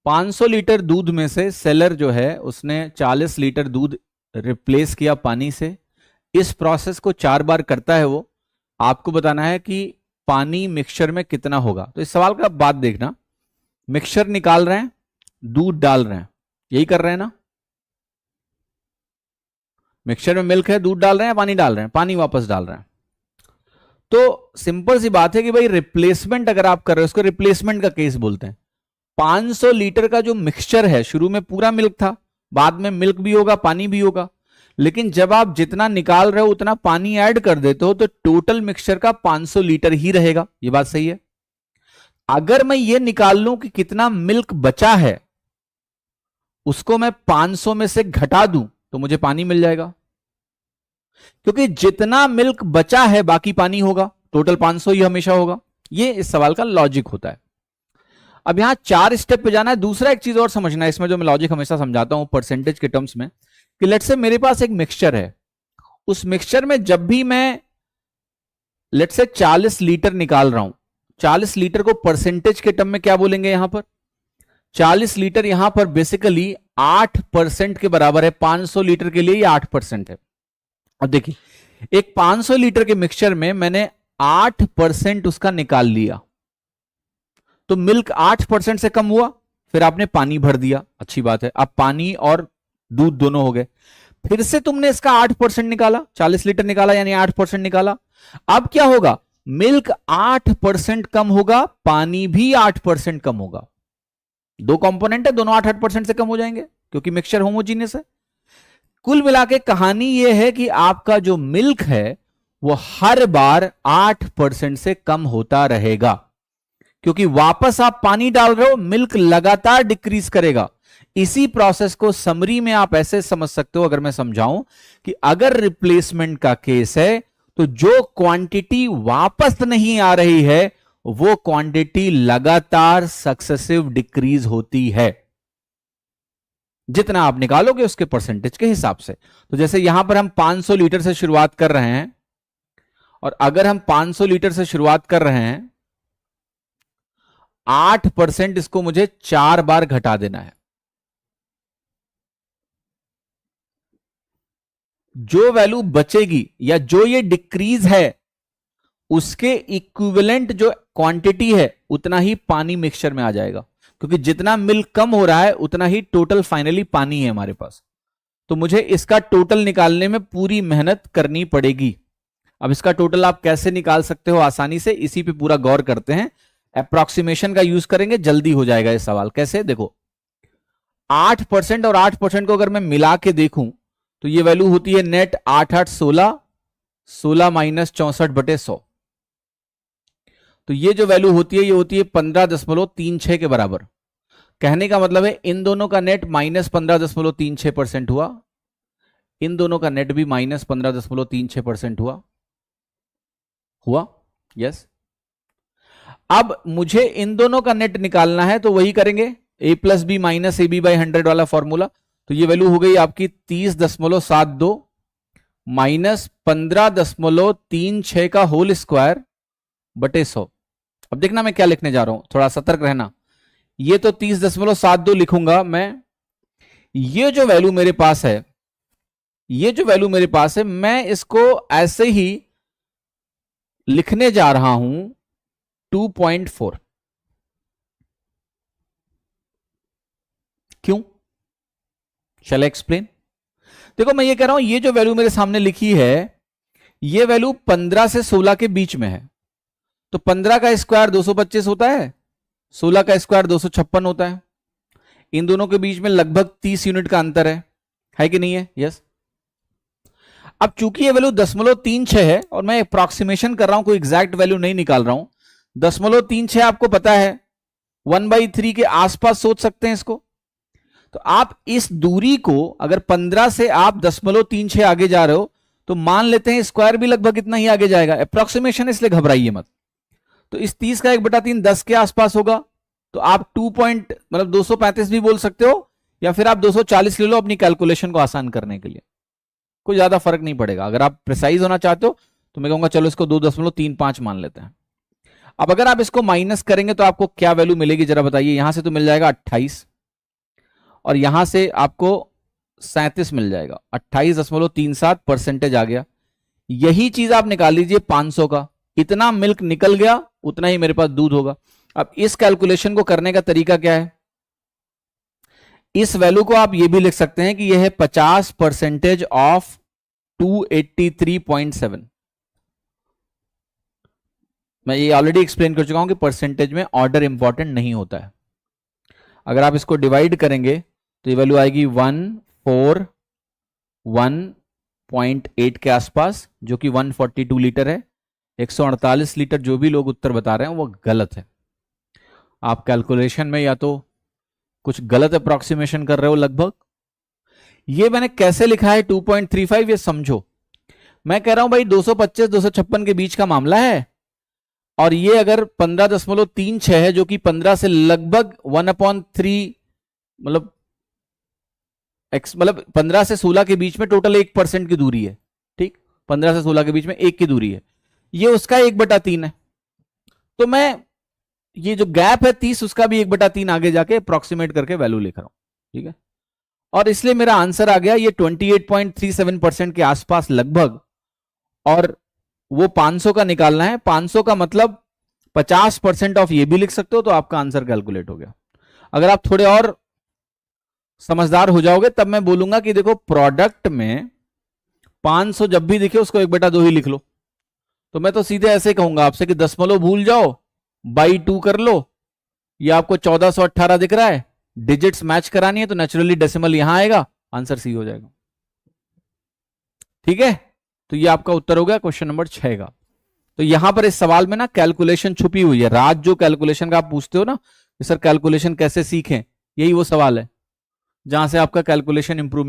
500 litre दूध में से सेलर जो है उसने 40 लीटर दूध रिप्लेस किया पानी से। इस प्रोसेस को 4 बार करता है वो। आपको बताना है कि पानी मिक्सचर में कितना होगा। तो इस सवाल का बात देखना, मिक्सचर निकाल रहे हैं, दूध डाल रहे हैं, यही कर रहे हैं ना। मिक्सचर में मिल्क है, दूध डाल रहे हैं, पानी डाल रहे हैं, पानी वापस डाल रहे हैं। तो सिंपल सी बात है कि भाई रिप्लेसमेंट अगर आप कर रहे हो, उसको रिप्लेसमेंट का केस बोलते हैं। 500 लीटर का जो मिक्सचर है, शुरू में पूरा मिल्क था, बाद में मिल्क भी होगा, पानी भी होगा, लेकिन जब आप जितना निकाल रहे हो उतना पानी ऐड कर देते हो तो टोटल मिक्सचर का 500 लीटर ही रहेगा। ये बात सही है। अगर मैं ये निकाल लूं कि कितना मिल्क बचा है, उसको मैं 500 में से घटा दूं तो मुझे पानी मिल जाएगा, क्योंकि जितना मिल्क बचा है बाकी पानी होगा, टोटल 500 ही हमेशा होगा। ये इस सवाल का लॉजिक होता है। अब यहां 4 स्टेप पे जाना है। दूसरा एक चीज और समझना है इसमें, जो मैं लॉजिक हमेशा समझाता हूं परसेंटेज के टर्म्स में, कि लेट्स से मेरे पास एक मिक्सचर है, उस मिक्सचर में जब भी मैं लेट्स से 40 लीटर निकाल रहा हूं, 40 लीटर को परसेंटेज के टर्म में क्या बोलेंगे यहां पर? 40 लीटर यहां पर बेसिकली 8% के बराबर है। 500 लीटर के लिए ये 8% है। अब देखिए, एक 500 लीटर के मिक्सचर में मैंने 8% उसका निकाल लिया, तो मिल्क 8% से कम हुआ, फिर आपने पानी भर दिया, अच्छी बात है। अब पानी और दूध दोनों हो गए। फिर से तुमने इसका 8% निकाला, 40 लीटर निकाला यानी 8% निकाला। अब क्या होगा? मिल्क 8% कम होगा, पानी भी 8% कम होगा। दो कंपोनेंट है, दोनों 8% से कम हो जाएंगे क्योंकि मिक्सचर होमोजीनियस है। कुल मिला के कहानी यह है कि आपका जो मिल्क है वो हर बार 8% से कम होता रहेगा, क्योंकि वापस आप पानी डाल रहे हो, मिल्क लगातार डिक्रीज करेगा। इसी प्रोसेस को समरी में आप ऐसे समझ सकते हो, अगर मैं समझाऊं कि अगर रिप्लेसमेंट का केस है तो जो क्वांटिटी वापस नहीं आ रही है वो क्वांटिटी लगातार सक्सेसिव डिक्रीज होती है, जितना आप निकालोगे उसके परसेंटेज के हिसाब से। तो जैसे यहां पर हम 500 लीटर से शुरुआत कर रहे हैं, और अगर हम 500 लीटर से शुरुआत कर रहे हैं, 8% इसको मुझे 4 बार घटा देना है। जो वैल्यू बचेगी या जो ये डिक्रीज है उसके इक्विवेलेंट जो क्वांटिटी है उतना ही पानी मिक्सचर में आ जाएगा, क्योंकि जितना मिल्क कम हो रहा है उतना ही टोटल फाइनली पानी है हमारे पास। तो मुझे इसका टोटल निकालने में पूरी मेहनत करनी पड़ेगी। अब इसका टोटल आप कैसे निकाल सकते हो आसानी से, इसी पे पूरा गौर करते हैं। अप्रॉक्सीमेशन का यूज करेंगे, जल्दी हो जाएगा ये सवाल। कैसे? देखो, 8% और 8% को अगर मैं मिला के देखूं तो ये वैल्यू होती है नेट 8 8 16, 16 माइनस 64/100। तो ये जो वैल्यू होती है ये होती है 15.36 के बराबर। कहने का मतलब है इन दोनों का नेट -15.36% हुआ, इन दोनों का नेट भी -15.36% हुआ। यस। अब मुझे इन दोनों का नेट निकालना है, तो वही करेंगे, a plus B minus AB/100 वाला फॉर्मूला। तो ये वैल्यू हो गई आपकी 30.72 माइनस 15.36 का होल स्क्वायर बटे 100। अब देखना मैं क्या लिखने जा रहा हूं, थोड़ा सतर्क रहना। ये तो 30.72 लिखूंगा मैं। ये जो वैल्यू मेरे पास है, ये जो वैल्यू मेरे पास है, मैं इसको ऐसे ही लिखने जा रहा हूं 2.4। क्यों? शैल आई एक्सप्लेन? देखो, मैं ये कह रहा हूं ये जो वैल्यू मेरे सामने लिखी है ये वैल्यू 15 से 16 के बीच में है। तो 15 का स्क्वायर 225 होता है, 16 का स्क्वायर 256 होता है। इन दोनों के बीच में लगभग 30 यूनिट का अंतर है कि नहीं है? यस। अब चूंकि ये वैल्यू 0.36 है और मैं अप्रॉक्सीमेशन कर रहा हूं, कोई एग्जैक्ट वैल्यू नहीं निकाल रहा हूं, 0.36 आपको पता है 1/3 के आसपास सोच सकते हैं इसको। तो आप इस दूरी को अगर 15 से आप 0.36 आगे जा रहे हो तो मान लेते हैं स्क्वायर भी लगभग इतना ही आगे जाएगा। अप्रॉक्सीमेशन, इसलिए घबराइए मत। तो इस 30 का 1/3 10 के आसपास होगा। तो आप 235 भी बोल सकते हो, या फिर आप 240 ले लो अपनी कैलकुलेशन को आसान करने के लिए, कोई ज्यादा फर्क नहीं पड़ेगा। अगर आप प्रिसाइज होना चाहते हो तो मैं कहूंगा चलो इसको 2.35 मान लेते हैं। अब अगर आप इसको माइनस करेंगे तो आपको क्या वैल्यू मिलेगी जरा बताइए। यहां से तो मिल जाएगा 28, और यहां से आपको 37 मिल जाएगा, 28.37% आ गया। यही चीज आप निकाल लीजिए 500 का, इतना मिल्क निकल गया उतना ही मेरे पास दूध होगा। अब इस कैलकुलेशन को करने का तरीका क्या है, इस वैल्यू को आप ये भी लिख सकते हैं कि यह है 50% ऑफ 283.7। मैं ये ऑलरेडी एक्सप्लेन कर चुका हूं कि परसेंटेज में ऑर्डर इंपॉर्टेंट नहीं होता है। अगर आप इसको डिवाइड करेंगे तो ये वैल्यू आएगी 141.8 के आसपास, जो कि 142 लीटर है। 148 लीटर जो भी लोग उत्तर बता रहे हैं वो गलत है। आप कैलकुलेशन में या तो कुछ गलत अप्रोक्सीमेशन कर रहे हो लगभग। ये मैंने कैसे लिखा है 2.35, ये समझो। मैं कह रहा हूं भाई 225-256 के बीच का मामला है, और ये अगर 15.36 है, जो कि 15 से लगभग 1/3, मतलब 15 से 16 के बीच में टोटल 1% की दूरी है। ठीक, 15 से 16 के बीच में 1 की दूरी है, ये उसका 1/3 है। तो मैं ये जो गैप है 30, उसका भी 1/3 आगे जाके अप्रोक्सीमेट करके वैल्यू लिख रहा हूं। ठीक है, और इसलिए मेरा आंसर आ गया ये 28.37% के आसपास लगभग, और वो 500 का निकालना है। 500 का मतलब 50% ऑफ ये भी लिख सकते हो, तो आपका आंसर कैलकुलेट हो गया। अगर आप थोड़े और समझदार हो जाओगे तब मैं बोलूंगा कि देखो प्रोडक्ट में 500 जब भी दिखे उसको 1/2 ही लिख लो। तो मैं तो सीधे ऐसे कहूंगा आपसे कि दशमलव भूल जाओ, बाई 2 कर लो। ये आपको 1418 दिख रहा है, डिजिट्स मैच करानी है तो नेचुरली डेसिमल यहां आएगा, आंसर सी हो जाएगा। ठीक है, तो ये आपका उत्तर हो गया क्वेश्चन नंबर 6 का। तो यहां पर इस सवाल में ना कैलकुलेशन छुपी हुई है। राज जो कैलकुलेशन का आप पूछते हो ना कि सर कैलकुलेशन कैसे सीखें, यही वो सवाल है जहां से आपका कैलकुलेशन इंप्रूव